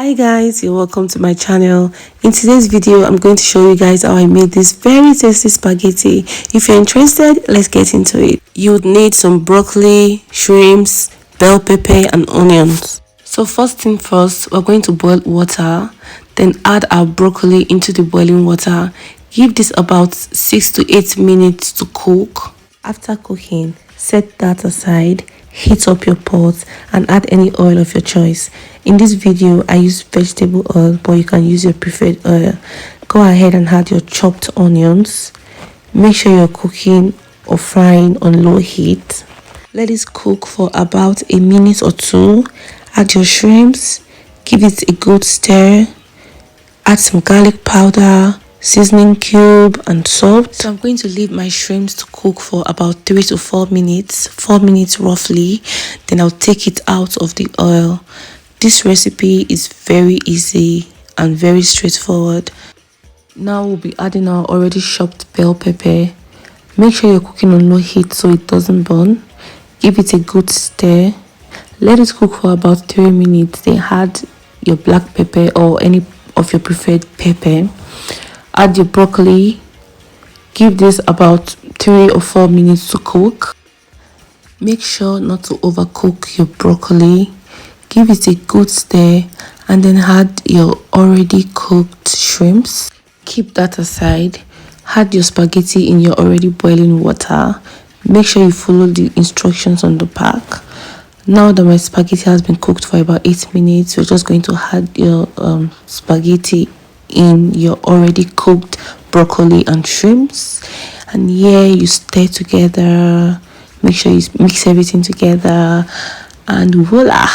Hi guys, you're welcome to my channel. In today's video I'm going to show you guys how I made this very tasty spaghetti. If you're interested, let's get into it. You would need some broccoli, shrimps, bell pepper and onions. So first thing first, we're going to boil water, then add our broccoli into the boiling water. Give this about 6 to 8 minutes to cook. After cooking, set that aside. Heat up your pot and add any oil of your choice. In this video I use vegetable oil, but you can use your preferred oil. Go ahead and add your chopped onions. Make sure you're cooking or frying on low heat. Let it cook for about a minute or two. Add your shrimps, give it a good stir. Add some garlic powder, seasoning cube and salt. So I'm going to leave my shrimps to cook for about 3 to 4 minutes, 4 minutes roughly. Then I'll take it out of the oil. This recipe is very easy and very straightforward. Now we'll be adding our already chopped bell pepper. Make sure you're cooking on low heat so it doesn't burn. Give it a good stir. Let it cook for about 3 minutes. Then add your black pepper or any of your preferred pepper. Add your broccoli. Give this about 3 or 4 minutes to cook. Make sure not to overcook your broccoli. Give it a good stir and then add your already cooked shrimps. Keep that aside. Add your spaghetti in your already boiling water. Make sure you follow the instructions on the pack. Now that my spaghetti has been cooked for about 8 minutes, we're just going to add your spaghetti in your already cooked broccoli and shrimps, and here you stir together. Make sure you mix everything together, and voila,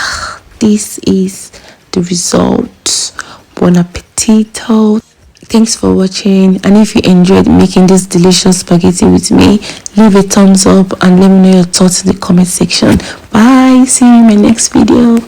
this is the result. Bon appetito. Thanks for watching, and if you enjoyed making this delicious spaghetti with me, leave a thumbs up and let me know your thoughts in the comment section. Bye, see you in my next video.